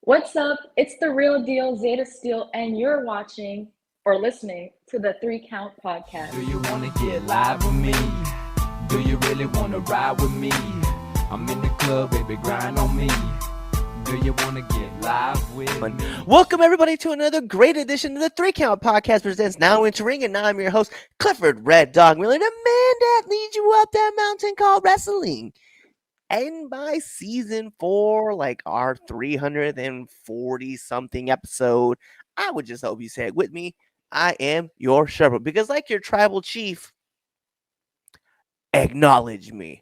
What's up? It's the real deal, Zayda Steele, and you're watching or listening to the Three Count Podcast. Do you wanna get live with me? Do you really wanna ride with me? I'm in the club, baby, grind on me. Do you wanna get live with me? Welcome everybody to another great edition of the Three Count Podcast presents Now Entering, and now I'm your host, Clifford Red Dog Miller, the man that leads you up that mountain called wrestling. And by season 4, like our 340 something episode, I would just hope you say it with me. I am your shepherd, because like your tribal chief, acknowledge me.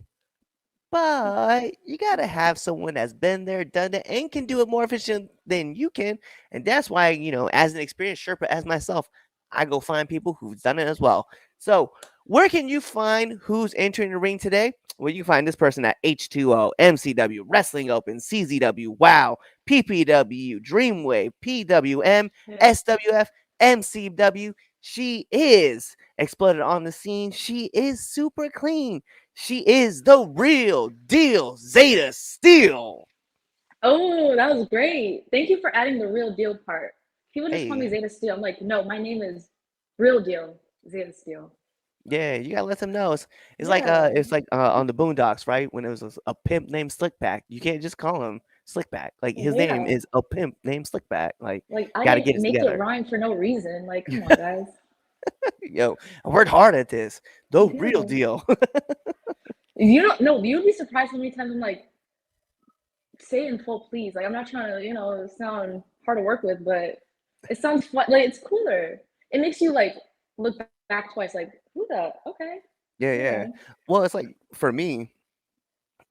But you got to have someone that's been there, done it, and can do it more efficient than you can. And that's why, as an experienced Sherpa as myself, I go find people who've done it as well. So where can you find who's entering the ring today? Well, you find this person at H2O, MCW, Wrestling Open, CZW, WOW, PPW, Dreamwave, PWM, SWF, MCW. She is exploded on the scene. She is super clean. She is the real deal, Zayda Steele. Oh, that was great. Thank you for adding the real deal part. People just call me Hey. Zayda Steele. I'm like, no, my name is real deal, Zayda Steele. Yeah, you gotta let them know. It's Yeah, like on the Boondocks, right? When it was a pimp named Slickback, you can't just call him Slickback. Like his name yeah. is a pimp named Slickback. Like, Like I gotta get didn't it make it together. rhyme for no reason. Like, come on, guys. Yo, I worked hard at this. The real Yeah. deal. You don't know. You'd be surprised how many times I'm like, say it in full, please. Like, I'm not trying to, sound hard to work with, but it sounds fun. Like, it's cooler. It makes you like look back twice. Like, who the? Okay, Yeah, yeah. okay. Well, it's like for me,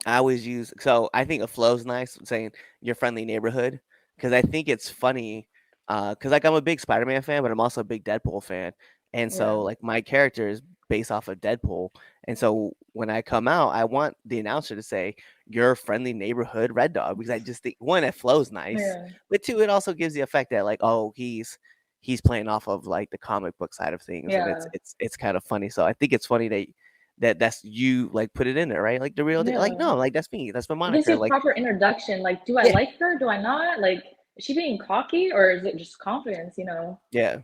I always use so I think a flow's nice saying your friendly neighborhood, because I think it's funny, because like I'm a big Spider-Man fan, but I'm also a big Deadpool fan, and Yeah, so like my character is based off of Deadpool, and so when I come out, I want the announcer to say your friendly neighborhood Red Dog, because I just think, one, it flows nice, yeah, but two, it also gives the effect that like, oh, he's playing off of like the comic book side of things, and yeah, it's kind of funny. So I think it's funny that's you, like, put it in there, right? Like the real deal. Like, yeah. no, like that's me. That's my It gives you moniker. a Like, proper introduction. Like, do I yeah, like her? Do I not? Like, is she being cocky or is it just confidence? yeah.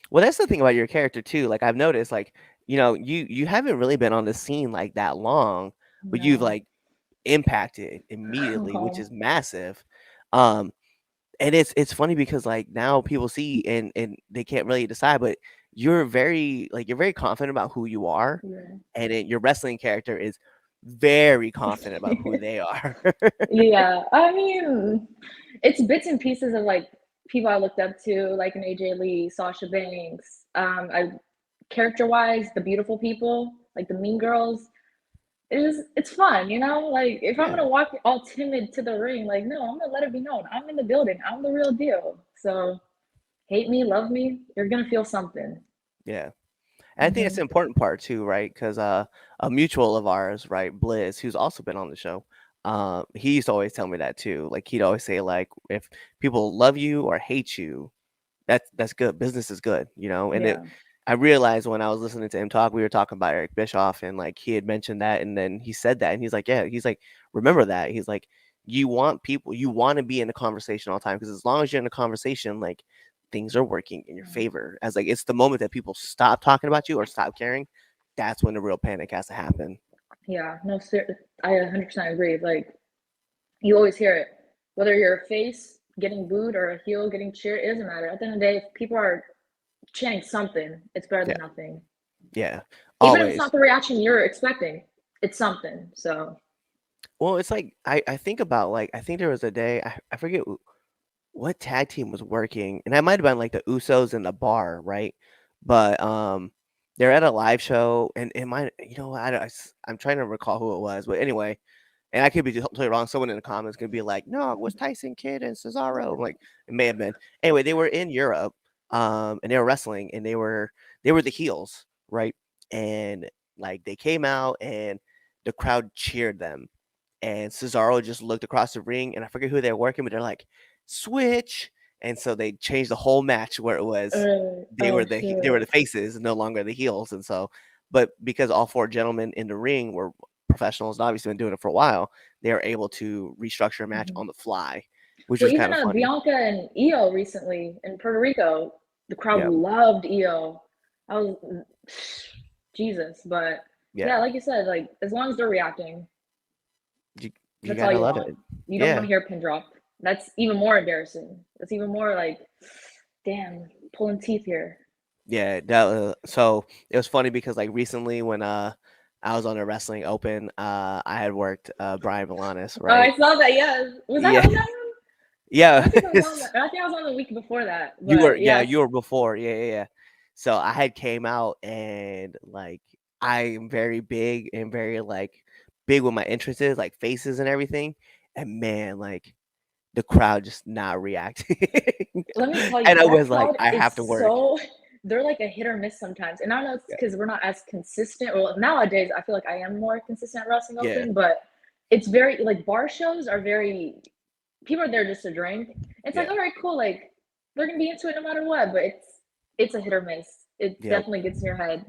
Well, that's the thing about your character too. Like I've noticed, like, you haven't really been on the scene like that long, but you've No. like impacted immediately, which is massive. Um, and it's funny because like now people see and they can't really decide, but you're very confident about who you are, Yeah. and your wrestling character is very confident about who they are. Yeah. I mean, it's bits and pieces of like people I looked up to, like an AJ Lee, Sasha Banks. I character wise, the beautiful people, like the mean girls. It's fun, Like if I'm Yeah. gonna walk all timid to the ring, like no, I'm gonna let it be known. I'm in the building. I'm the real deal. So hate me, love me, you're gonna feel something. Yeah. And I think that's Hmm. the important part too, right? Because a mutual of ours, right, Blizz, who's also been on the show, he used to always tell me that too. Like he'd always say, like, if people love you or hate you, that's good. Business is good, And Yeah. I realized when I was listening to him talk, we were talking about Eric Bischoff, and like he had mentioned that, and then he said that, and he's like, yeah, he's like, remember that. He's like, you want to be in a conversation all the time, because as long as you're in a conversation, like things are working in your favor. As like it's the moment that people stop talking about you or stop caring, that's when the real panic has to happen. Yeah. No, I 100% agree. Like you always hear it, whether you're a face getting booed or a heel getting cheered, it doesn't matter. At the end of the day, if people are chanting something, it's better than Yeah, nothing. yeah, Even if it's not always. the reaction you're expecting, it's something. So Well, it's like I think about, like, I think there was a day, I forget what tag team was working, and that might have been like the Usos in the bar, right? But they're at a live show, and it might, I'm trying to recall who it was, but anyway, and I could be totally wrong. Someone in the comments could be like, "No, it was Tyson Kidd and Cesaro." I'm like, it may have been. Anyway, they were in Europe, and they were wrestling, and they were the heels, right? And like they came out, and the crowd cheered them, and Cesaro just looked across the ring, and I forget who they were working, but they're like, "Switch!" And so they changed the whole match where it was oh they were shit. the faces, no longer the heels, and so, but because all four gentlemen in the ring were professionals and obviously been doing it for a while, they are able to restructure a match Mhm. on the fly. which Well, was even kind of funny. Bianca and Io recently in Puerto Rico, the crowd Yeah, loved Io. I was Jesus, but yeah, yeah, like you said, like as long as they're reacting, you, you that's all gotta you love want. it. You don't want Yeah, to hear a pin drop. That's even more embarrassing. That's even more like, damn, pulling teeth here. yeah. So it was funny because like recently when I was on a wrestling open, I had worked Brian Milanes, Oh, I right? saw that. Yes, was I Yeah, on that one? I yeah. don't think I was on that. I think I was on the week before that. You were, But yeah, yes. you were before. Yeah, yeah, yeah. So I had came out and like I am very big and very like big with my interests, like faces and everything. And man, like the crowd just not reacting. Let me tell And you, I that was like, crowd I is have to work. so they're like a hit or miss sometimes. And I know it's Yeah. because we're not as consistent. Well, nowadays I feel like I am more consistent at wrestling Yeah. open, but it's very like bar shows are very people are there just to drink. It's like, Yeah. all right, cool, like they're gonna be into it no matter what, but it's a hit or miss. It Yep. definitely gets in your head.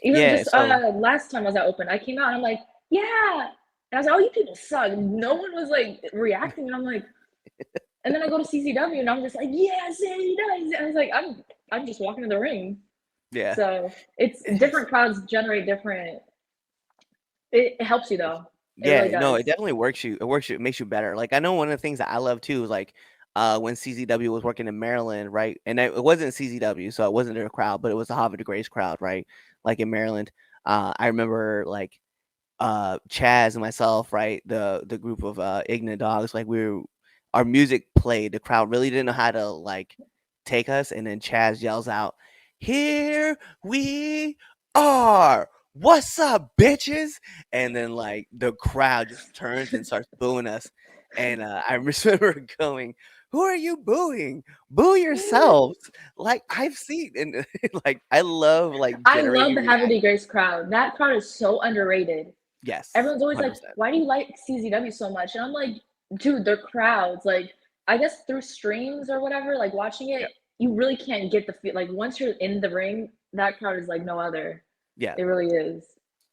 Even Yeah. just So last time I was at open, I came out and I'm like, yeah. And I was like, oh, you people suck. No one was like reacting, and I'm like, and then I go to CCW and I'm just like, yeah, Zayda. I was like, I'm just walking in the ring. yeah. So it's different crowds generate different. It helps you though. It really Yeah, no, does. it definitely works you. It works you. It makes you better. Like I know one of the things that I love too is like when CZW was working in Maryland, right? And it wasn't CZW, so it wasn't their crowd, but it was the Harvard Grace crowd, right? Like in Maryland. I remember like Chaz and myself, right? The group of ignorant dogs, like our music played, the crowd really didn't know how to like take us, and then Chaz yells out, "Here we are. What's up, bitches?" And then like the crowd just turns and starts booing us. And I remember going, "Who are you booing? Boo yourselves!" Like I've seen, and like I love like I love generating the Havre reaction. Grace crowd. That crowd is so underrated. Yes, Everyone's always like, 100%. why do you like CZW so much? And I'm like, dude, they're crowds. Like, I guess through streams or whatever, like watching Yeah. it, you really can't get the feel. Like, once you're in the ring, that crowd is like no other. Yeah. It really is.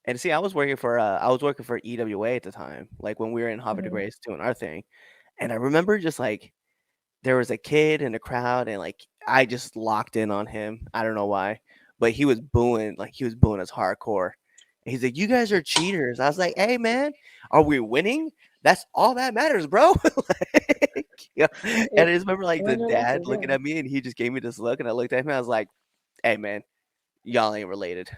And see, I was working for EWA at the time, like when we were in Harvard de Hmm. Grace doing our thing. And I remember just like there was a kid in the crowd and like I just locked in on him. I don't know why. But he was booing us hardcore. And he's like, "You guys are cheaters." I was like, "Hey man, are we winning? That's all that matters, bro." Like, yeah. And I just remember like the Wins or dad losses, looking yeah. at me and he just gave me this look and I looked at him and I was like, "Hey man, y'all ain't related."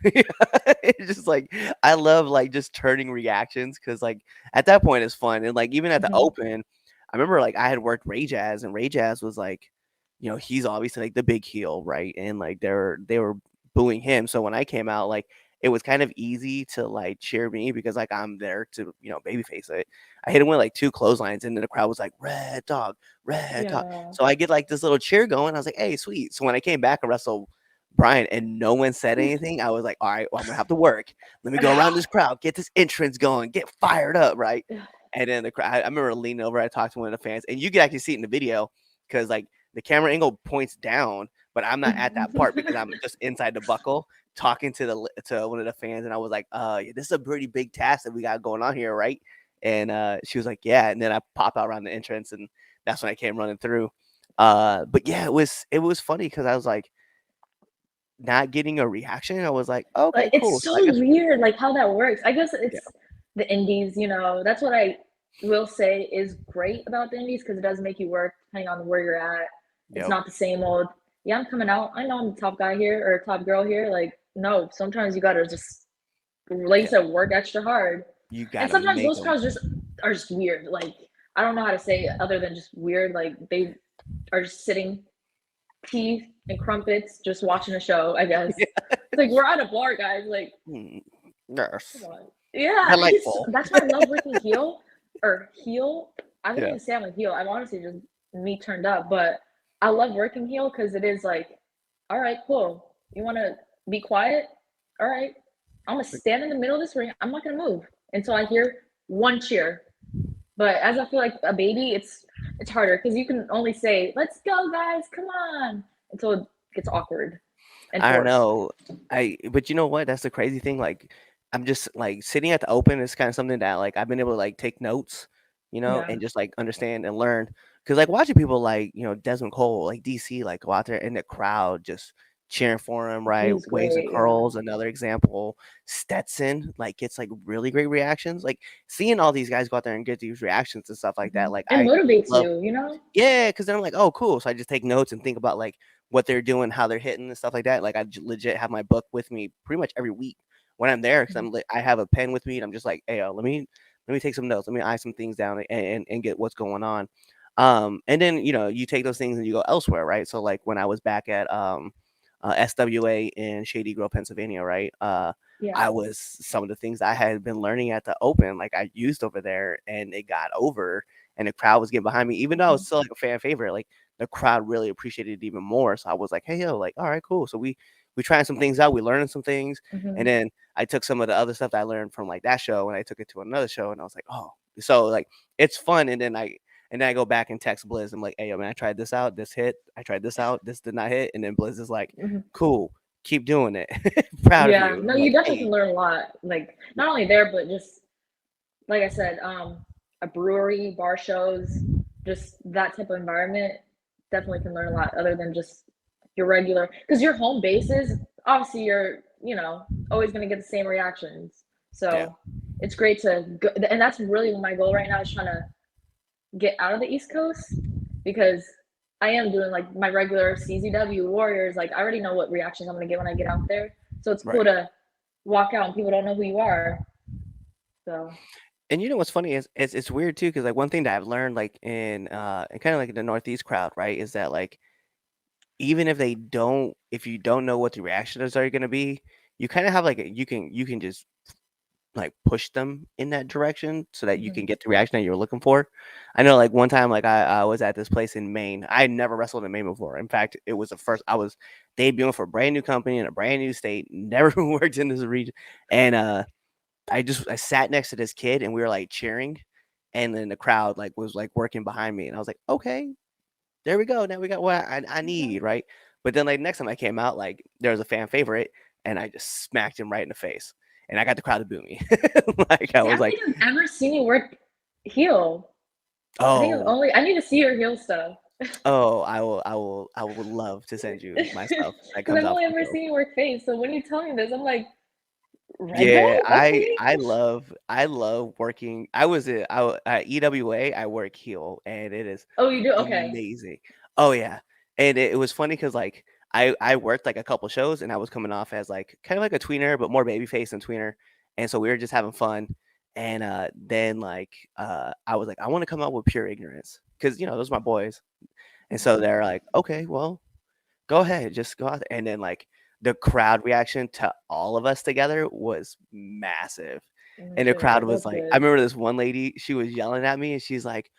It's just like I love like just turning reactions because like at that point it's fun and like even at the Hmm. open, I remember like I had worked Ray Jazz and Ray Jazz was like, he's obviously like the big heel, right? And like they were booing him. So when I came out, like it was kind of easy to like cheer me because like I'm there to babyface it. I hit him with like two clotheslines and then the crowd was like red dog. Yeah. So I get like this little cheer going. I was like, hey, sweet. So when I came back and wrestled Brian and no one said anything, I was like, all right, well, I'm gonna have to work. Let me go around this crowd, get this entrance going, get fired up, right? And then the crowd, I remember leaning over, I talked to one of the fans, and you can actually see it in the video because like the camera angle points down, but I'm not at that part because I'm just inside the buckle talking to one of the fans, and I was like, yeah, this is a pretty big task that we got going on here, right? And she was like, yeah, and then I popped out around the entrance, and that's when I came running through. But yeah, it was funny because I was like not getting a reaction. I was like, Like okay, cool. it's So I so guess weird, like how that works. I guess yeah, it's the indies, that's what I will say is great about the indies because it does make you work depending on where you're at. It's yep, not the same old, yeah, I'm coming out. I know I'm the top guy here or top girl here. Like, no, sometimes you gotta just, like you yeah. said, work extra hard. You And gotta sometimes make those them. crowds just are just weird. Like, I don't know how to say it other than just weird. Like they are just sitting, teeth and crumpets, just watching a show, I guess. It's like we're at a bar, guys. Like, Mm, come yes, on. Yeah, delightful. that's why I love working heel or heel. I wouldn't Yeah, even say I'm a heel. I'm honestly just me turned up, but I love working heel because it is like, all right, cool. You want to be quiet? All right, I'm gonna stand in the middle of this ring. I'm not gonna move until I hear one cheer. But as I feel like a baby, it's harder because you can only say, "Let's go, guys, come on," until it gets awkward and I don't forced. know. But you know what? That's the crazy thing. Like, I'm just like sitting at the open is kind of something that like I've been able to like take notes, Yeah. and just like understand and learn. because like watching people like Desmond Cole, like DC, like go out there in the crowd just cheering for him, right? He's Waves and great, yeah. curls, another example. Stetson like gets like really great reactions. Like seeing all these guys go out there and get these reactions and stuff like that. Like It I motivates love, you, you know? yeah, because then I'm like, oh, cool. So I just take notes and think about like what they're doing, how they're hitting and stuff like that. Like legit have my book with me pretty much every week when I'm there because Mhm. I have a pen with me and I'm just like, hey, let me take some notes, let me eye some things down and get what's going on. And then you take those things and you go elsewhere, right? So like when I was back at SWA in Shady Grove, Pennsylvania, right? Yeah. I was some of the things I had been learning at the open, like I used over there, and it got over, and the crowd was getting behind me, even though I was Mhm. still like a fan favorite. Like the crowd really appreciated it even more. So I was like, hey yo, like all right, cool. So we trying some things out, we learning some things, and Mhm. then I took some of the other stuff that I learned from like that show, and I took it to another show, and I was like, oh, so like it's fun, and then I go back and text Blizz. I'm like, hey, yo, man, I tried this out. This hit. I tried this out. This did not hit. And then Blizz is like, Mhm. cool. Keep doing it. Proud of Yeah. you. No, I'm you like, definitely hey, can learn a lot. Like yeah, not only there, but just like I said, a brewery, bar shows, just that type of environment definitely can learn a lot other than just your regular because your home bases, obviously you're, always gonna get the same reactions. yeah, So it's great to go, and that's really my goal right now is trying to get out of the East Coast because I am doing like my regular CZW Warriors. Like I already know what reactions I'm gonna get when I get out there. So it's cool right. to walk out and people don't know who you are. So And you know what's funny is it's weird too because like one thing that I've learned like in kind of like in the Northeast crowd, right, is that like even if you don't know what the reactions are going to be, you kind of have like you can just like push them in that direction so that you mhm. can get the reaction that you're looking for. I know like one time like I was at this place in Maine. I had never wrestled in Maine before. In fact, it was the first I was debuting for a brand new company in a brand new state, never worked in this region. And I sat next to this kid and we were like cheering and then the crowd like was like working behind me and I was like, okay, there we go. Now we got what I Okay. need, right? But then like next time I came out, like there was a fan favorite, and I just smacked him right in the face, and I got the crowd to boo me. Like I See, I was don't like, think I've ever seen you work heel. I think I've oh, only I need to see your heel stuff. oh, I would love to send you my stuff that Because comes I've out only from ever heel. seen you work face. So when you tell me this, I'm like, red Yeah, belt? Okay. I love working. At EWA. I work heel, and it is Oh, you do? Okay. amazing. Oh yeah, and it was funny because like I worked like a couple shows, and I was coming off as like kind of like a tweener, but more babyface than tweener, and so we were just having fun. And then like I was like, I want to come out with pure ignorance because those are my boys, and so they're like, okay, well, go ahead, just go out there. And then like the crowd reaction to all of us together was massive. I'm And the sure crowd was that's like, I good. remember this one lady, she was yelling at me and she's like,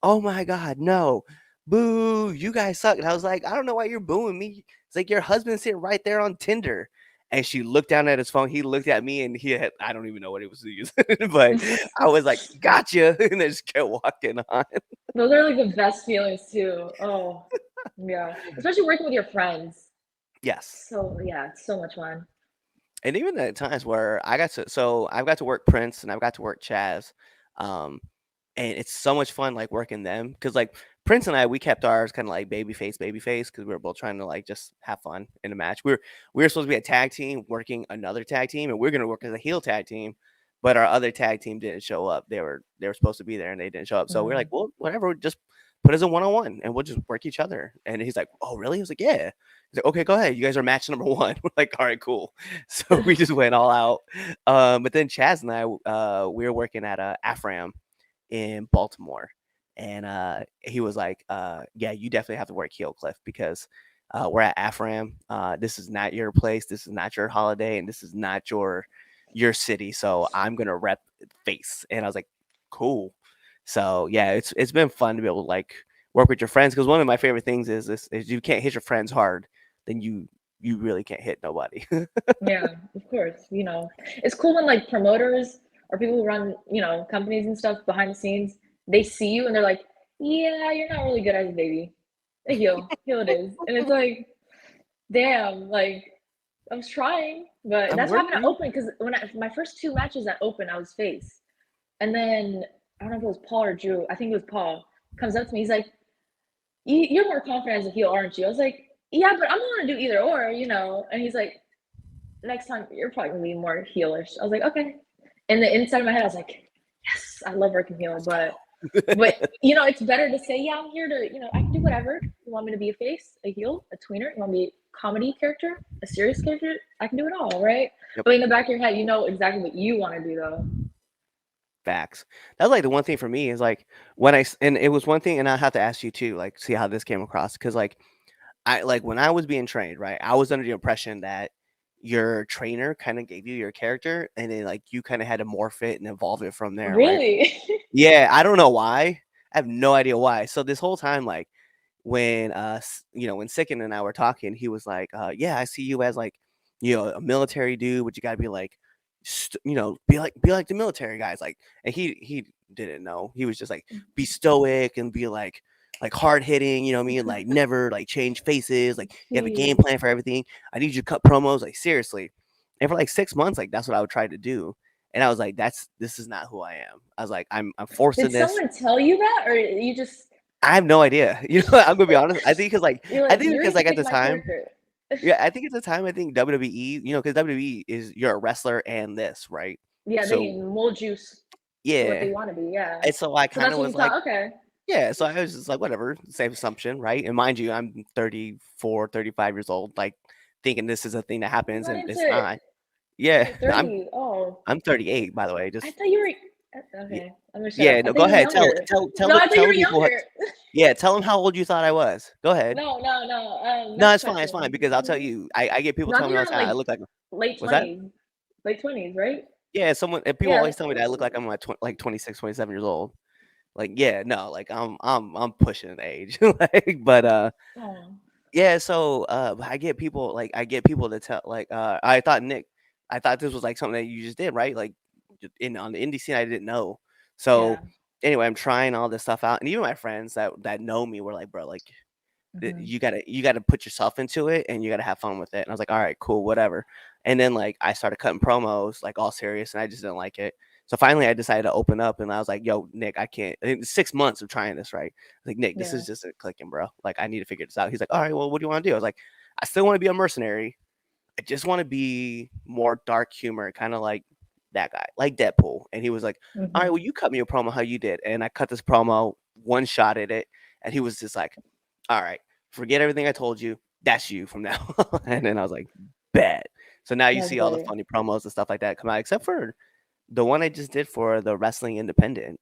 oh my God, no, boo, you guys suck. And I was like, I don't know why you're booing me. It's like your husband's sitting right there on Tinder. And she looked down at his phone. He looked at me and I don't even know what he was using, but I was like, gotcha. And then just kept walking on. Those are like the best feelings too. Oh, yeah. Especially working with your friends. Yes. So yeah, it's so much fun. And even at times where I've got to work Prince and I've got to work Chaz, um, and it's so much fun like working them because like Prince and I we kept ours kind of like babyface because we were both trying to like just have fun in a match. We were supposed to be a tag team working another tag team and we are gonna work as a heel tag team, but our other tag team didn't show up. They were supposed to be there and they didn't show up. So we are like, Mm. well, whatever, just put us a 1-on-1 and we'll just work each other. And he's like, oh really? I was like, yeah. He's like, okay, go ahead. You guys are match number one. We're like, all right, cool. So we just went all out. But then Chaz and I, we were working at Afram in Baltimore, and he was like, "Yeah, you definitely have to work heel, Cliff, because we're at Afram. This is not your place. This is not your holiday, and this is not your city. So I'm gonna rep face." And I was like, "Cool." So yeah, it's been fun to be able to like work with your friends because one of my favorite things is this is you can't hit your friends hard, then you really can't hit nobody. Yeah, of course. It's cool when like promoters or people who run, companies and stuff behind the scenes, they see you and they're like, "Yeah, you're not really good as a baby." A heel, heel it is, and it's like, damn, like I was trying, but I'm that's what happened at working. Open because my first two matches at Open, I was face, and then I don't know if it was Paul or Drew. I think it was Paul. Comes up to me, he's like, you're more confident as a heel, aren't you? I was like, yeah, but I'm gonna do either or, you know. And he's like, next time you're probably gonna be more heelish. I was like, okay. And the inside of my head, I was like, yes, I love working heel, Let's but go. you know, it's better to say, yeah, I'm here to, you know, I can do whatever. You want me to be a face, a heel, a tweener? You want me to be a comedy character, a serious character? I can do it all, right? Yep. But in the back of your head, you know exactly what you want to do, though. Facts. That's like the one thing for me is like and it was one thing, and I have to ask you too, like see how this came across because like I like when I was being trained, right? I was under the impression that your trainer kind of gave you your character, and then like you kind of had to morph it and evolve it from there, right? Really? Yeah, I don't know why. I have no idea why. So this whole time, like when when Sicken and I were talking, he was like, yeah, I see you as like, a military dude, but you gotta be like be like the military guys. Like and he didn't know. He was just like be stoic and be like hard hitting, you know what I mean? Like never like change faces, like you have a game Jeez. plan for everything. I need you to cut promos, like seriously. And for like 6 months, like that's what I would try to do. And I was like, this is not who I am. I was like, I'm Did forcing this. someone tell you that, or you just I have no idea. I'm gonna be honest. I think because you're I like, think you're because gonna like at pick the my time, character? yeah, I think at the time I think WWE, because WWE is you're a wrestler and this, right? Yeah, they So mold you to what yeah, they want to be. Yeah. and so I So kind that's of what you was like, thought. Okay. yeah. So I was just like, whatever, same assumption, right? And mind you, I'm 34, 35 years old, like thinking this is a thing that You happens, got and into it's it. not. Yeah, You're I'm 30. Oh, I'm 38, by the way. I Just thought you were. yeah, Okay, I'm gonna shut yeah. up. I No, thought go you were ahead. Tell younger. tell tell No, the I thought you tell were the people. younger. Yeah, tell them how old you thought I was. Go ahead. No, no, no. No, Next it's fine question. because I'll tell you, I get people No, I'm telling me all here the in time I like look like late what's that? 20s, late 20s, right? Yeah, someone and people Yeah. always tell me that I look like I'm like 26, 27 years old. Like, yeah, no, like I'm pushing the age. Like, but Oh, yeah, so I get people to tell I thought Nick, I thought this was like something that you just did, right? Like in on the indie scene I didn't know. So yeah. anyway, I'm trying all this stuff out and even my friends that know me were like, bro, like Hmm. you gotta put yourself into it and you gotta have fun with it. And I was like, all right, cool, whatever. And then like I started cutting promos like all serious and I just didn't like it. So finally I decided to open up and I was like, yo, Nick, I can't. In 6 months of trying this, right? I was like, Nick, this Yeah. is just a clicking, bro. Like I need to figure this out. He's like, all right, well, what do you want to do? I was like, I still want to be a mercenary. I just want to be more dark humor, kind of like that guy, like Deadpool. And he was like, all right, Hmm. well, you cut me a promo how you did. And I cut this promo, one shot at it, and he was just like, all right, forget everything I told you. That's you from now on. And then I was like, bet. So now you That's see all the great. funny promos and stuff like that come out, except for the one I just did for the Wrestling Independent.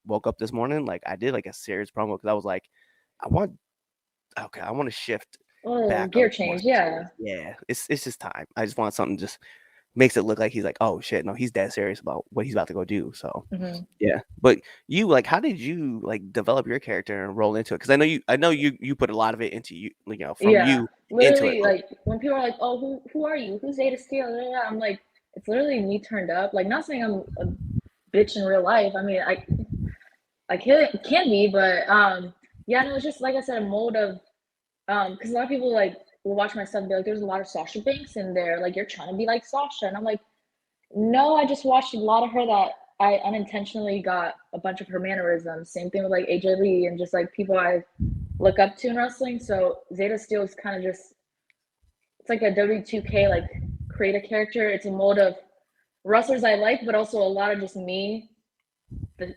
Woke up this morning, like I did like a serious promo because I was like, I want I want to shift Oh, back up gear to more change. serious. Yeah. Yeah, it's just time. I just want something just makes it look like he's like, oh shit, no, he's dead serious about what he's about to go do. So Hmm. yeah, but you like, how did you like develop your character and roll into it? Because I know you put a lot of it into you, from Yeah. you into it. Literally, But like when people are like, "Oh, who are you? Who's Zayda Steele?" I'm like, it's literally me turned up. Like, not saying I'm a bitch in real life. I mean, I can be, but yeah, no, it's just like I said, a mold of because a lot of people like will watch my stuff and be like, "There's a lot of Sasha Banks in there. Like, you're trying to be like Sasha," and I'm like, no, I just watched a lot of her that I unintentionally got a bunch of her mannerisms. Same thing with like AJ Lee and just like people I look up to in wrestling. So Zeta Steel is kind of just it's like a W2K like create a character. It's a mold of wrestlers I like, but also a lot of just me. The,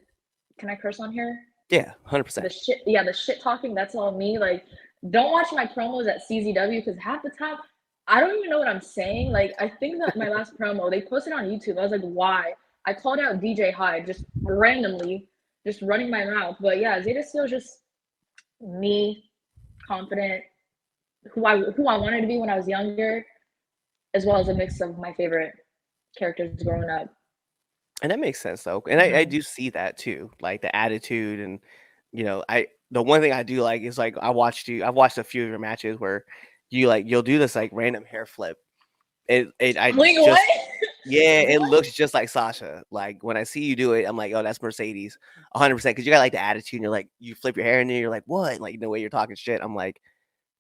can I curse on here? yeah, 100%. The shit, yeah, the shit talking. That's all me. Like, don't watch my promos at CZW because half the time I don't even know what I'm saying. Like, I think that my last promo they posted on YouTube. I was like, why? I called out DJ Hyde just randomly, just running my mouth. But yeah, Zeta Steel is just me, confident, who I wanted to be when I was younger, as well as a mix of my favorite characters growing up. And that makes sense though. And I Hmm. do see that too. Like the attitude and I the one thing I do like is like I've watched a few of your matches where you'll do this like random hair flip. It I Wait, what? just yeah, it What? looks just like Sasha. Like when I see you do it, I'm like, oh, that's Mercedes, 100%. Because you got like the attitude, and you're like, you flip your hair in there, you're like, what? Like the way you're talking shit. I'm like,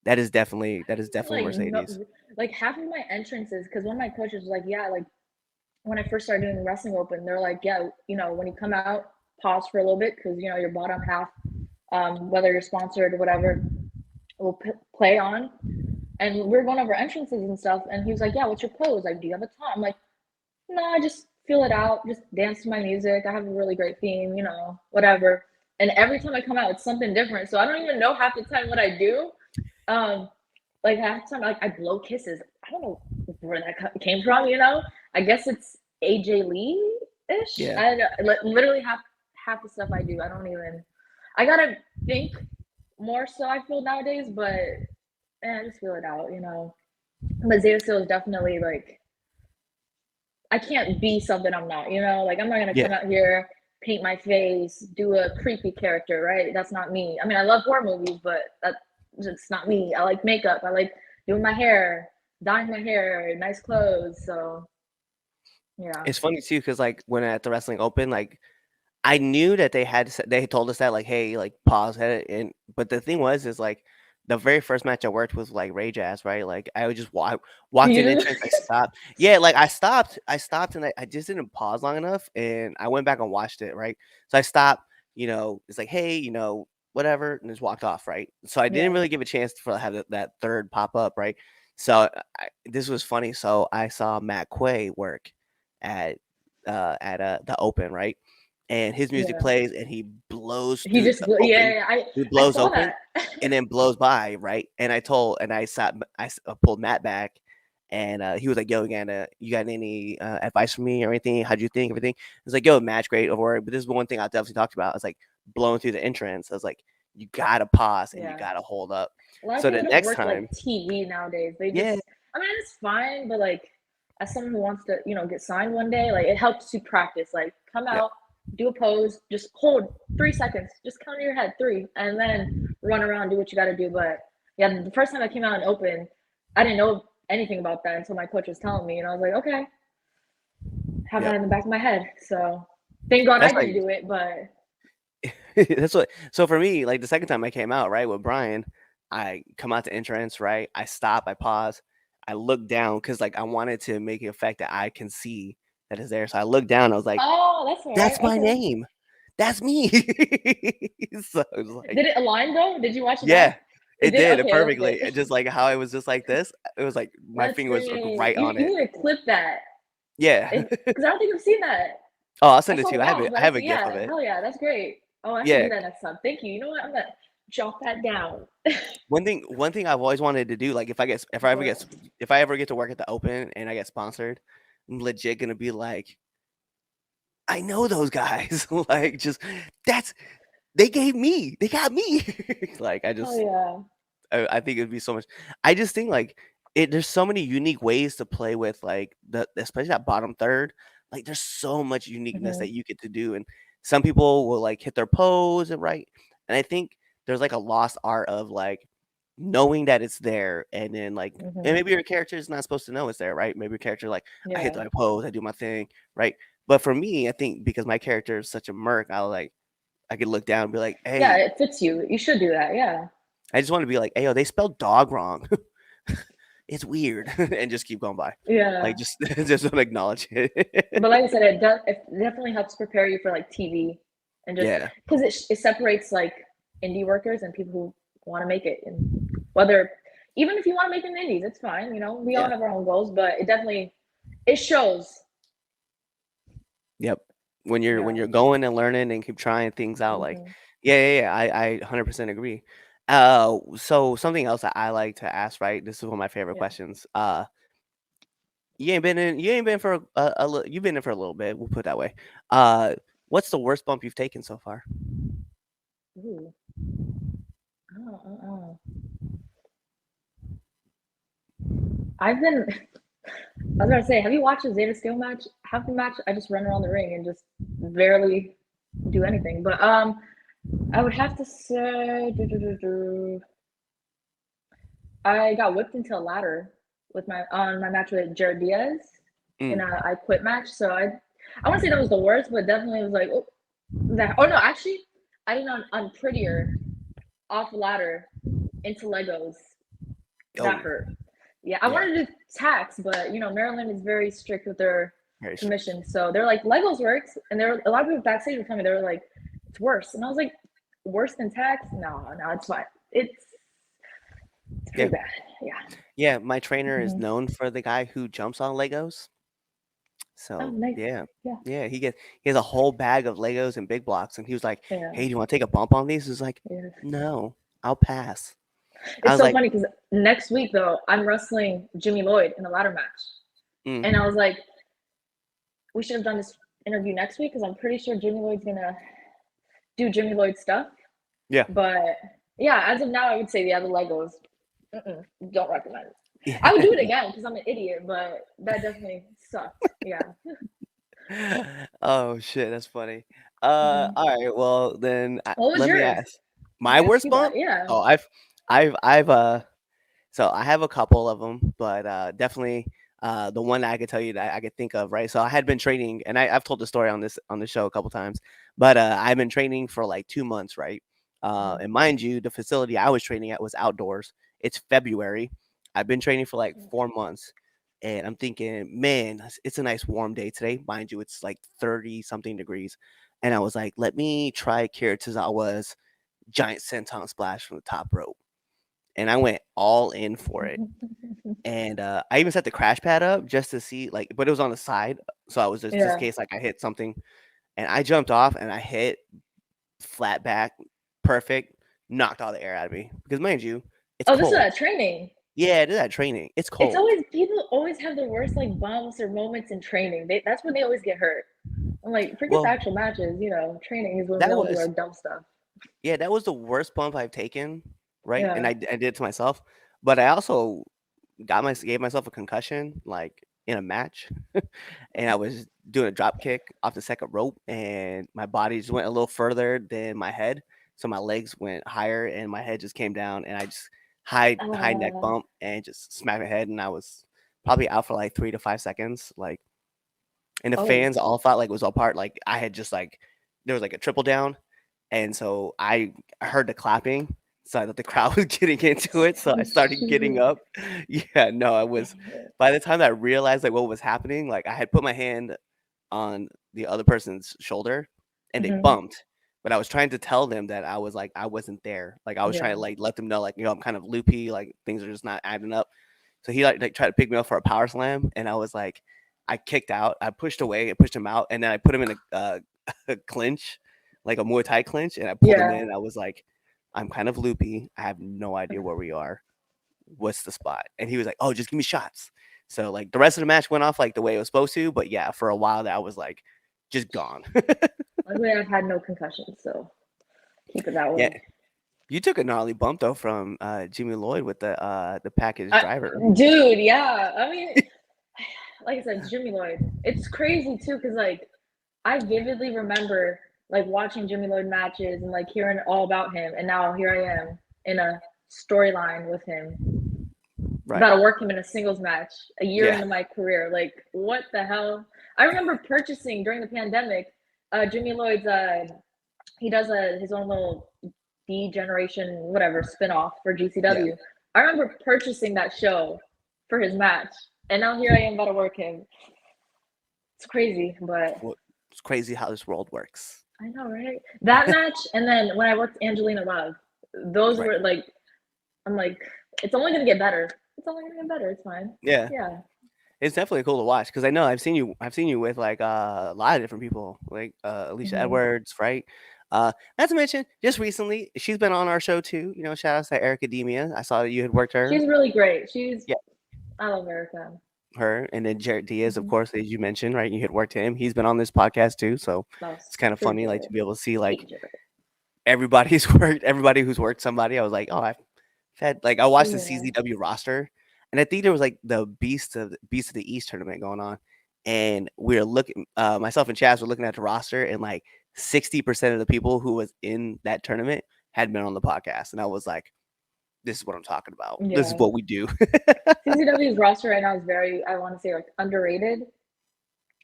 that is definitely Like no, Mercedes. like half of my entrances because one of my coaches was like, yeah, like when I first started doing the wrestling open, they're like, yeah, when you come out, pause for a little bit because your bottom half whether you're sponsored or whatever, will play on. And we are going over entrances and stuff. And he was like, "Yeah, what's your pose? Like, do you have a time?" I'm like, "No, I just feel it out, just dance to my music. I have a really great theme, whatever." And every time I come out, it's something different. So I don't even know half the time what I do. Like half the time, like I blow kisses. I don't know where that came from. I guess it's AJ Lee ish. Yeah. I literally half the stuff I do. I don't even. I gotta think more. So I feel nowadays, but I just feel it out. But Zayda still is definitely like I can't be something I'm not. Like I'm not gonna come out here, paint my face, do a creepy character, right? That's not me. I mean, I love horror movies, but it's not me. I like makeup. I like doing my hair, dyeing my hair, nice clothes. So yeah. It's funny too, because like when at the wrestling open, like I knew that they told us that like, hey, like pause it, and but the thing is like the very first match I worked was like Ray Jazz, right? Like I would just walked in entrance, I stopped. Yeah, like I stopped and I just didn't pause long enough, and I went back and watched it, right? So I stopped, it's like, hey, whatever, and just walked off, right? So I didn't Yeah. really give a chance to have that third pop up, right? So this was funny. So I saw Matt Quay work at the open, right? And his music Yeah. plays, and he blows He through just the open. yeah. He I blows saw open, that. and then blows by, right? And I pulled Matt back, and he was like, "Yo, you got any advice for me or anything? How'd you think everything?" I was like, "Yo, match great, over." But this is one thing I definitely talked about. I was like blowing through the entrance. I was like, "You gotta pause and you Yeah. gotta hold up." A lot of So the people don't next work like time, TV nowadays. They yeah, just, I mean, it's fine, but like, as someone who wants to, get signed one day, like, it helps to practice. Like, come yep, out, do a pose, just hold 3 seconds, just count in your head three, and then run around, do what you got to do. But yeah, the first time I came out and open, I didn't know anything about that until my coach was telling me, and I was like, okay, have that yep. in the back of my head. So thank God I That's didn't like do it, but that's what. So for me, like the second time I came out, right, with Brian, I come out to entrance, right? I stop, I pause, I look down because like I wanted to make it effect that I can see that is there. So I looked down, I was like, oh, that's all right. "That's my Okay. name. That's me." So it was like, Did it align though? Did you watch it back? yeah, It it did? did it Okay, that's perfectly. good. It just like how I was just like this. It was like my That's finger was like, great. right You on you it. need to clip that. Yeah. Because I don't think I've seen that. Oh, I'll I send it saw to the you. I have bounce, it. I but I have a see, gif of yeah, it. hell yeah, that's great. Oh, I should do Yeah. that next time. Thank you. You know what? I'm gonna jot that down. One thing I've always wanted to do, like What? if I ever get to work at the open and I get sponsored, I'm legit gonna be like, I know those guys. Like just that's they got me. Like Hell yeah. I think it'd be so much. I just think like there's so many unique ways to play with like especially that bottom third. Like there's so much uniqueness Hmm. that you get to do, and some people will like hit their pose and right. And I think there's like a lost art of like knowing that it's there, and then like and Hmm. maybe your character is not supposed to know it's there, right? Maybe your character like I hit Yeah. my pose, I do my thing, right? But for me, I think because my character is such a merc, I could look down and be like, Yeah, hey, it fits you. You should do that. Yeah. I just want to be like, hey, yo, they spelled dog wrong. It's weird, and just keep going by. Like Yeah. just don't acknowledge But it. like I said, it definitely helps prepare you for like TV and just Yeah, because it separates like indie workers and people who want to make it. And whether, even if you want to make it in the indies, it's fine. We all yeah, have our own goals, but it shows. yep. When you're Yeah. going and learning and keep trying things out, like, Hmm. yeah. I 100% agree. So something else that I like to ask, right? This is one of my favorite Yeah. questions. You ain't been for you've been in for a little bit. We'll put it that way. What's the worst bump you've taken so far? Ooh. Oh. I've been. I was gonna say, have you watched the Zeta Steel match? Half the match, I just run around the ring and just barely do anything. But I would have to say, I got whipped into a ladder with my match with Jared Diaz in Mm. a I Quit match. So I want to say that was the worst, but definitely was like, oh, that. Oh no, actually, I did on Prettier off the ladder into Legos. That Oh, hurt. Yeah, I yeah, wanted to do tax, but Maryland is very strict with their very strict. commission. So they're like, Legos works, and there a lot of people backstage were telling me they were like, it's worse, and I was like, worse than tax? No, it's fine. It's Yeah. pretty bad. Yeah. Yeah, my trainer is Hmm. known for the guy who jumps on Legos. Oh, So nice. yeah. Yeah. Yeah, he has a whole bag of Legos and big blocks, and he was like, Yeah. "Hey, do you want to take a bump on these?" I was like, Yeah. "No, I'll pass." I It's was so like, funny because next week though, I'm wrestling Jimmy Lloyd in a ladder match, mm, and I was like, we should have done this interview next week because I'm pretty sure Jimmy Lloyd's gonna do Jimmy Lloyd stuff. yeah, But yeah, as of now, I would say the other Legos. Don't recommend. yeah, I would do it again because I'm an idiot, but that definitely sucked. Yeah. Oh shit, that's funny. Hmm. All right. Well, then What was let me yours? ask. Let My me ask worst you that. bump? Yeah. Oh, I've so I have a couple of them, but definitely the one that I could tell you that I could think of, right? So I had been training, and I've told the story on the show a couple times, but I've been training for like 2 months, right? Mhm. And mind you, the facility I was training at was outdoors. It's February. I've been training for like 4 months, and I'm thinking, man, it's a nice warm day today. Mind you, it's like 30 something degrees, and I was like, let me try Kira Tozawa's giant senton splash from the top rope, and I went all in for it. And I even set the crash pad up just to see, like, but it was on the side, so I was just in Yeah. case like I hit something, and I jumped off and I hit flat back, perfect, knocked all the air out of me. Because mind you, it's Oh, this is cold. that training. Yeah, I did that training. It's It's cold. always people always have the worst like bumps or moments in training. That's when they always get hurt. I'm like, forget the Well, actual matches. Training is when we that all do our was dumb stuff. yeah, that was the worst bump I've taken, right? And Yeah. I did it to myself, but I also gave myself a concussion like in a match, and I was doing a drop kick off the second rope, and my body just went a little further than my head, so my legs went higher, and my head just came down, and I just high neck Uh, bump and just smacked my head, and I was probably out for like 3 to 5 seconds, like, and the oh, fans all thought like it was all part like I had just like there was like a triple down, and so I heard the clapping, so I thought the crowd was getting into it, so I started getting shoot. up. Yeah, no, I was. Dang it. By the time I realized like what was happening, like I had put my hand on the other person's shoulder, and they Hmm. bumped. But I was trying to tell them that I was like I wasn't there. Like I was trying to Yeah. like let them know like I'm kind of loopy, like things are just not adding up. So he like tried to pick me up for a power slam, and I was like, I kicked out, I pushed away, I pushed him out, and then I put him in a clinch, like a Muay Thai clinch, and I pulled him Yeah. in. I was like, I'm kind of loopy. I have no idea where we are. What's the spot? And he was like, oh, just give me shots. So like the rest of the match went off like the way it was supposed to, but yeah, for a while that was like just gone. Luckily, I've had no concussions, so keep it that Yeah, way. you took a gnarly bump though from Jimmy Lloyd with the package I, driver. dude, yeah. I mean, like I said, Jimmy Lloyd. It's crazy too, because like I vividly remember like watching Jimmy Lloyd matches and like hearing all about him, and now here I am in a storyline with him. Right. About to work him in a singles match a year Yeah. into my career. Like, what the hell? I remember purchasing during the pandemic, Jimmy Lloyd's. He does his own little D Generation whatever spinoff for Yeah. GCW. I remember purchasing that show for his match, and now here I am about to work him. It's crazy, but Well, it's crazy how this world works. I know, right? That match, and then when I worked Angelina Love, those Right. were like, I'm like, it's only gonna get better. It's only gonna get better. It's fine. Yeah. Yeah. It's definitely cool to watch because I know I've seen you with like a lot of different people like Alicia Hmm. Edwards, right? Not to mention just recently she's been on our show too. You know, shout out to Erica Demia. I saw that you had worked her. She's really great. Yeah, I love Erica. her, and then Jarrett Diaz, of Hmm. course, as you mentioned, right? You had worked him. He's been on this podcast too, so No, it's kind of screw funny like to Jared. be able to see Hate like Jared. everybody who's worked somebody. I was like, oh, I've had like I watched the Yeah. CZW roster, and I think there was like the Beast of the East tournament going on, and we were looking. Myself and Chaz were looking at the roster, and like 60% of the people who was in that tournament had been on the podcast, and I was like, this is what I'm talking about. This is Yeah. what we do. CZW's roster right now is very, I want to say, like underrated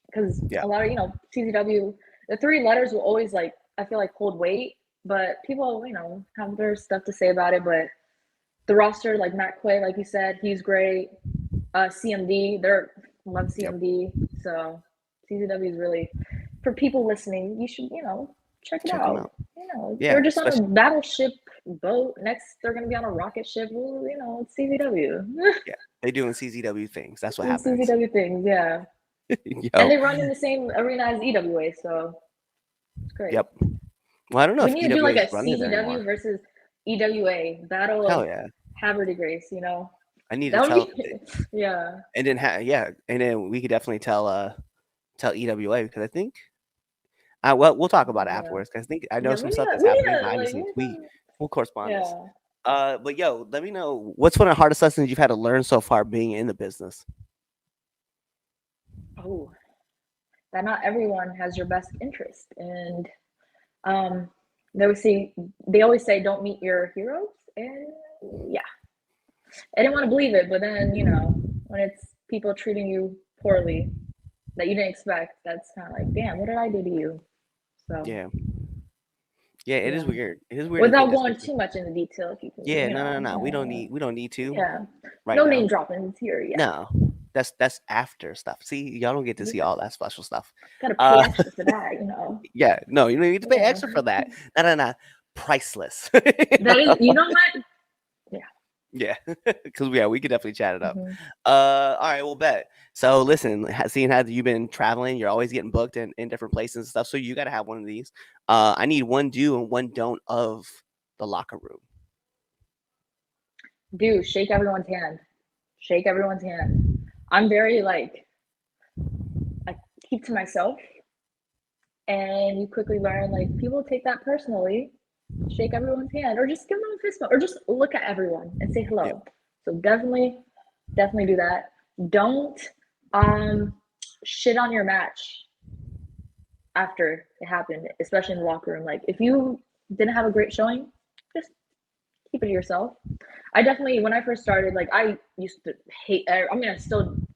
because Yeah, a lot of, CZW, the three letters will always like, I feel like hold weight, but people, have their stuff to say about it. But the roster, like Matt Quay, like you said, he's great. CMD, they're love yep. CMD. So CZW is really, for people listening, you should, check it Check them out. out. Yeah, they're just on a especially battleship boat. Next, they're gonna be on a rocket ship. Well, it's CZW. yeah, they doing CZW things. That's what Doing happens. CZW things, yeah. And Yo, they run in the same arena as EWA, so it's great. yep. Well, I don't know We if need to do EWA like is a running there CZW anymore. versus EWA battle Hell of yeah, Haverty Grace. I need to That would tell, be, yeah, and then yeah, and then we could definitely tell EWA because I think well, we'll talk about it yeah, afterwards because I think I know yeah. some stuff that's We need happening to behind the like, scenes. We'll correspond this. yeah. But yo, let me know what's one of the hardest lessons you've had to learn so far being in the business. Oh, that not everyone has your best interest, and um, they always say don't meet your heroes, and yeah, I didn't want to believe it, but then when it's people treating you poorly that you didn't expect, that's kind of like, damn, what did I do to you? So Yeah, yeah, it is yeah, weird. It is weird to without think, going especially. too much into detail, if you can, Yeah, no. We don't need to yeah, right no name now. dropping here, yeah, No, that's after stuff. See, y'all don't get to see yeah. all that special stuff. Gotta pay Uh, extra for that. yeah, no, you don't need to pay Yeah, extra for that. No, priceless. that is, you know what? Yeah. Yeah, because yeah, we could definitely chat it up. Hmm. All right, well, bet. So listen, seeing how you've been traveling, you're always getting booked in different places and stuff. So you got to have one of these. I need one do and one don't of the locker room. Do shake everyone's hand. Shake everyone's hand. I'm very like, I keep to myself, and you quickly learn like people take that personally. Shake everyone's hand, or just give them a fist bump, or just look at everyone and say Yep. hello. So definitely do that. Don't shit on your match after it happened, especially in the locker room. Like if you didn't have a great showing, just keep it to yourself. I definitely, when I first started, like I used to hate. I mean, I'm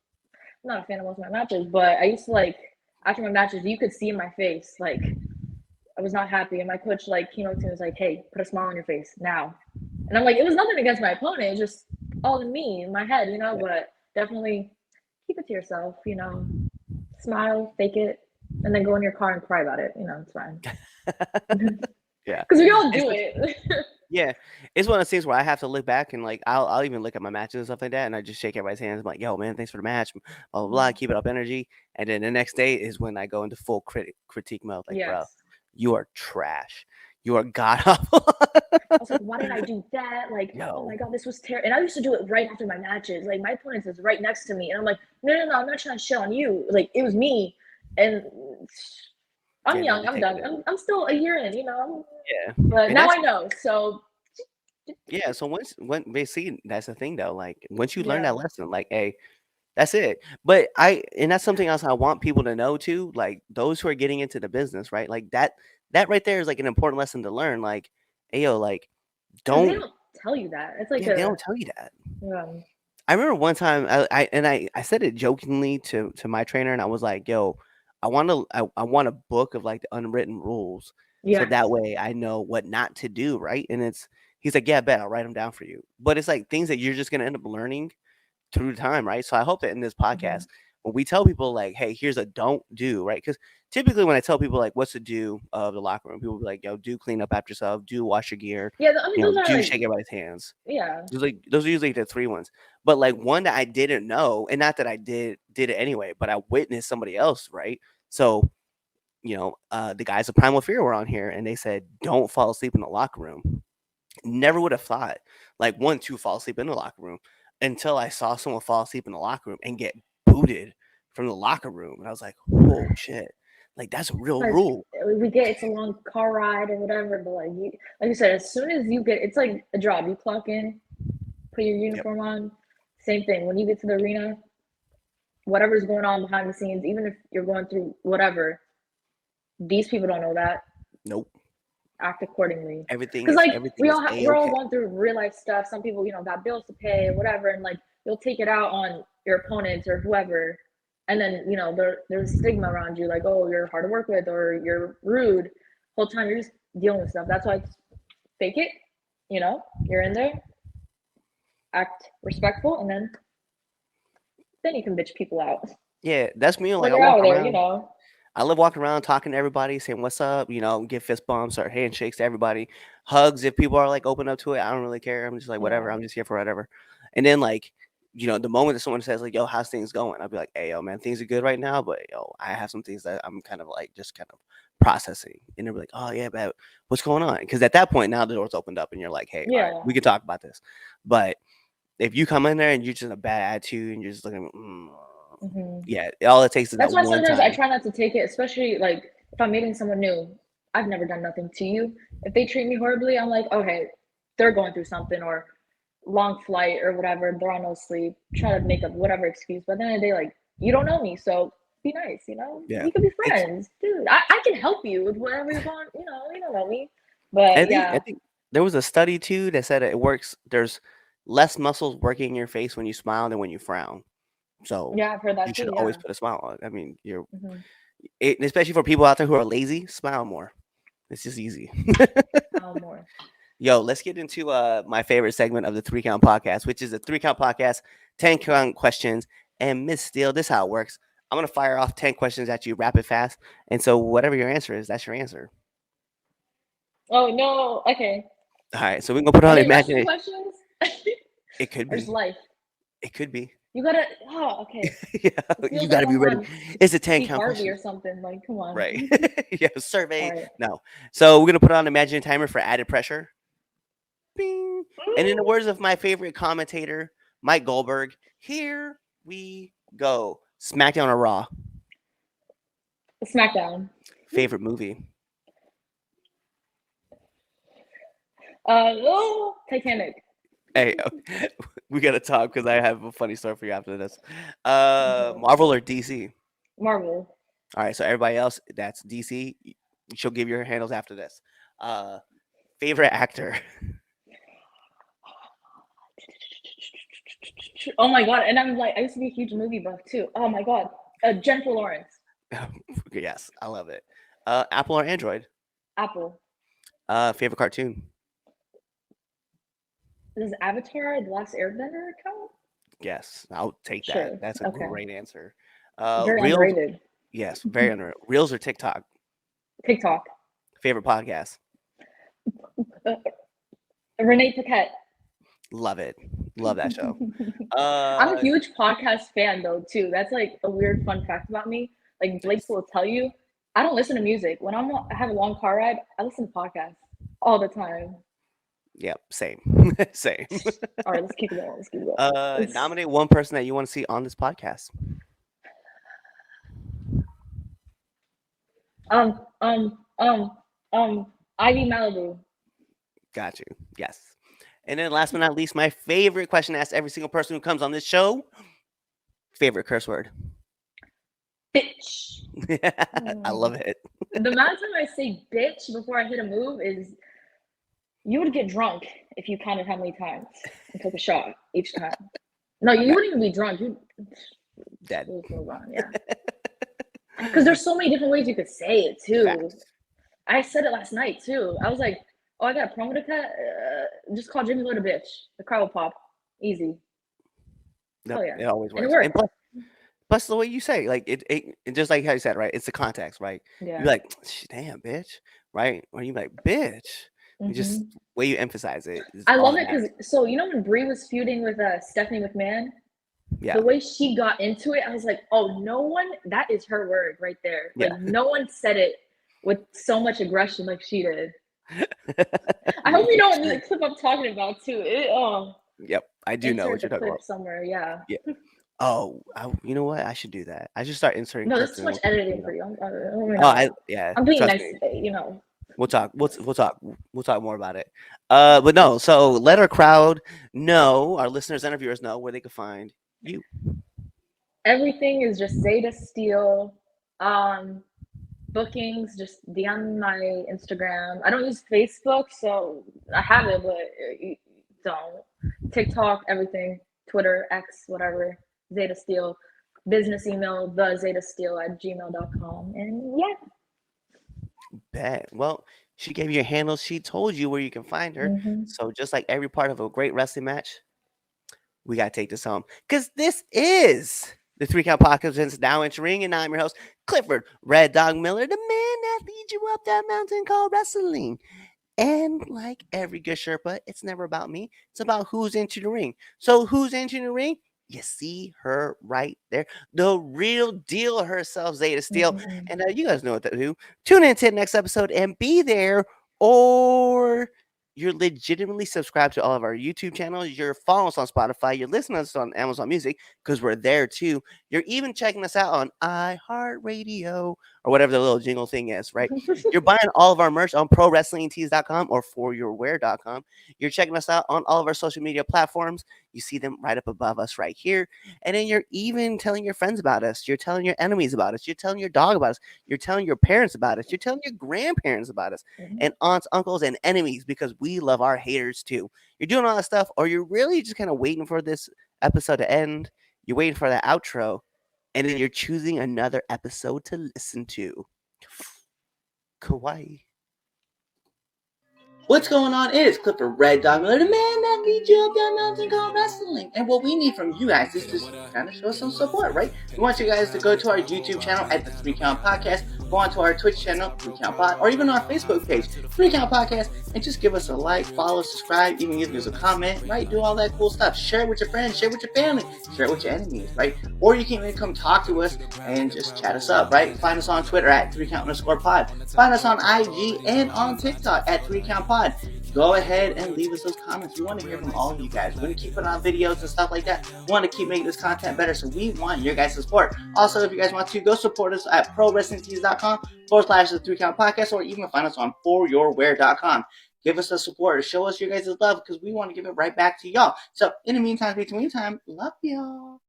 not a fan of most of my matches, but I used to like after my matches, you could see in my face like I was not happy, and my coach like came up to me and was like, "Hey, put a smile on your face now." And I'm like, it was nothing against my opponent, it's just all in me, in my head, But definitely keep it to yourself, smile, fake it, and then go in your car and cry about it. It's fine. Yeah. Because we all do It's- it. Yeah, it's one of those things where I have to look back and like I'll even look at my matches and stuff like that, and I just shake everybody's hands. I'm like, "Yo, man, thanks for the match." Blah blah blah. Keep it up energy, and then the next day is when I go into full critique mode. Like, bro, Yes. you are trash. You are god awful. I was like, why did I do that? Like, oh my Yo, God, this was terrible. And I used to do it right after my matches. Like, my opponent is right next to me. And I'm like, no, I'm not trying to shit on you. Like, it was me. And I'm yeah, no, young. we I'm take done. it. I'm still a year in, Yeah, But and now that's I know. So, yeah. So when basically that's the thing though. Like once you learn yeah. that lesson, like, hey, that's it. But and that's something else I want people to know too. Like those who are getting into the business, right? Like that right there is like an important lesson to learn. Like, hey, yo, like Because they don't don't tell you that. It's like yeah, they don't tell you that. yeah. I remember one time I said it jokingly to my trainer and I was like, "Yo, I want a book of like the unwritten rules so Yes. that way I know what not to do, right?" And he's like, "Yeah, bet I'll write them down for you." But it's like things that you're just gonna end up learning through time, right? So I hope that in this Hmm. podcast, when we tell people like, "Hey, here's a don't do," right? Because typically when I tell people like what's to do of the locker room, people be like, "Yo, do clean up after yourself, do wash your gear, Yeah. I mean, those are do like, shake everybody's hands." yeah. Those are usually the three ones. But like one that I didn't know, and not that I did it anyway, but I witnessed somebody else, right? So, the guys of Primal Fear were on here and they said, don't fall asleep in the locker room. Never would have thought, like, one, to fall asleep in the locker room until I saw someone fall asleep in the locker room and get booted from the locker room. And I was like, whoa, shit. Like, that's a real Like rule. we get it's a long car ride or whatever, but like you said, as soon as you get, it's like a job. You clock in, put your Yep. uniform on. Same thing. When you get to the arena, whatever's going on behind the scenes, even if you're going through whatever, these people don't know that. Nope. Act accordingly. Everything Because is like everything is we're all A-okay. going through real life stuff. Some people, got bills to pay or whatever, and like you'll take it out on your opponents or whoever, and then there's stigma around you, like, oh, you're hard to work with or you're rude. Whole time you're just dealing with stuff. That's why it's fake it. You're in there, act respectful, and then you can bitch people out Yeah, that's me. Like, when I you're walk out of there. around. I love walking around talking to everybody, saying what's up, give fist bumps or handshakes to everybody, hugs if people are like open up to it. I don't really care. I'm just like whatever. Yeah. I'm just here for whatever. And then like, the moment that someone says like, "Yo, how's things going?" I'll be like, "Hey, yo, man, things are good right now, but yo, I have some things that I'm kind of like just kind of processing." And they're like, "Oh yeah, but what's going on?" Because at that point now the door's opened up and you're like, "Hey, all right, Yeah. we can talk about this." But if you come in there and you're just in a bad attitude and you're just looking, Hmm. yeah, all it takes is that That's why one sometimes I time. try not to take it, especially like if I'm meeting someone new. I've never done nothing to you. If they treat me horribly, I'm like, okay, they're going through something or long flight or whatever. They're on no sleep. Try to make up whatever excuse. But at the end of the day, like you don't know me, so be nice. Yeah, We could be it's friends, dude. I can help you with whatever you're going. You don't know me, but I yeah, think there was a study too that said it works. There's less muscles working in your face when you smile than when you frown. So yeah, I've heard you that should too. always Yeah. put a smile on. I mean, Hmm. especially for people out there who are lazy, smile more. It's just easy. Smile more. Yo, let's get into my favorite segment of the Three Count Podcast, which is the Three Count Podcast, 10 count questions. And Miss Steele, this is how it works. I'm gonna fire off 10 questions at you rapid fast, and so whatever your answer is, that's your answer. Oh no. Okay. All right, so we're gonna put Are on they wrestling imagination. questions? It could Or just be. life? It could be. You gotta. Oh, okay. Yeah, It you feels got like to be I'm ready. on It's a 10 Steve count Harvey questions. or something. Like, come on. Right. Yeah, All survey. right. No. So we're going to put on imaginary timer for added pressure. Bing. And in the words of my favorite commentator, Mike Goldberg, here we go. SmackDown or Raw? SmackDown. Favorite movie? Oh, Titanic. Hey, we got to talk because I have a funny story for you after this. Mhm. Marvel or DC? Marvel. All right. So everybody else, that's DC. She'll give your handles after this. Uh, favorite actor? Oh my god! And I'm like, I used to be a huge movie buff too. Oh my god. Jennifer Lawrence. Yes, I love it. Apple or Android? Apple. Favorite cartoon? Does Avatar: The Last Airbender count? Yes, I'll take that. Sure. That's a Okay. great answer. Very Reels, underrated. yes, very under. Reels or TikTok? TikTok. Favorite podcast? Uh, Renee Paquette. Love it. Love that show. I'm a Uh, huge podcast fan though too. That's like a weird fun fact about me. Like Blake will tell you, I don't listen to music. When I have a long car ride, I listen to podcasts all the time. yep, same, same. All right, let's keep it going. Let's keep it going. Nominate one person that you want to see on this podcast. Um, um, um, Ivy Malibu. Got you. Yes. And then last but not least, my favorite question to ask every single person who comes on this show. Favorite curse word? Bitch. I love it. The amount of time I say bitch before I hit a move is you would get drunk if you counted how many times and took a shot each time. No, you wouldn't even be drunk. You Dead. let's move on, yeah. Because there's so many different ways you could say it too. Facts. I said it last night too. I was like, "Oh, I got a promo to cut. Just call Jimmy Lloyd a bitch. The crowd will pop. Easy." Yep, Oh yeah, it always and it works. And worked. plus the way you say, like it just like how you said, right? It's the context, right? You be Yeah. like, damn, bitch, right? Or you be like, bitch. You just Hmm. way you emphasize it is I all love that it matters. because when Brie was feuding with Stephanie McMahon, Yeah, the way she got into it, I was like, "Oh, no one. That is her word right there. Like yeah, no one said it with so much aggression like she did." I yeah, hope you for know what sure. the clip I'm talking about too. Yep, I do know Insert what the you're talking clip about. somewhere. Yeah. Yeah. Oh, you know what? I should do that. I should start inserting No, that's clips too and much editing for you. Oh, yeah. I'm being Trust nice me. today. We'll talk. We'll talk. We'll talk more about it. But no. So let our crowd know, our listeners and our viewers know where they can find you. Everything is just Zayda Steele. Bookings, just DM my Instagram. I don't use Facebook, so I have it, but don't. TikTok, everything. Twitter, X, whatever. Zayda Steele. Business email, thezaydasteele@gmail.com. And yeah. Bet. Well, she gave you a handle. She told you where you can find her. Hmm. So just like every part of a great wrestling match, we gotta take this home because this is The Three Count Podcast is now entering, and I'm your host, Clifford Red Dog Miller, the man that leads you up that mountain called wrestling. And like every good Sherpa, it's never about me. It's about who's into the ring. So who's into the ring? You see her right there. The real deal herself, Zayda Steele. Mhm. And you guys know what to do. Tune in to the next episode and be there, or you're legitimately subscribed to all of our YouTube channels. You're following us on Spotify. You're listening to us on Amazon Music because we're there too. You're even checking us out on iHeartRadio or whatever the little jingle thing is, right? You're buying all of our merch on prowrestlingtees.com or foryourwear.com. You're checking us out on all of our social media platforms. You see them right up above us right here. And then you're even telling your friends about us. You're telling your enemies about us. You're telling your dog about us. You're telling your parents about us. You're telling your grandparents about us Mhm. and aunts, uncles, and enemies because we love our haters too. You're doing all that stuff, or you're really just kind of waiting for this episode to end. You're waiting for the outro, and then you're choosing another episode to listen to. Kawaii. What's going on? It is Clifford Red Dog Miller, the man that leads you up that mountain called wrestling. And what we need from you guys is to kind of show us some support, right? We want you guys to go to our YouTube channel at the 3 Count Podcast, go on to our Twitch channel, 3 Count Pod, or even our Facebook page, 3 Count Podcast, and just give us a like, follow, subscribe, even give us a comment, right? Do all that cool stuff. Share it with your friends, share it with your family, share it with your enemies, right? Or you can even come talk to us and just chat us up, right? Find us on Twitter at 3count_pod. Find us on IG and on TikTok at 3 Count Pod. Go ahead and leave us those comments. We want to hear from all of you guys. We're going to keep putting on videos and stuff like that. We want to keep making this content better, so we want your guys' support. Also, if you guys want to, go support us at prowrestlingtees.com/the 3 Count Podcast, or even find us on foryourwear.com. Give us the support. Show us your guys' love because we want to give it right back to y'all. So, in the meantime, love y'all.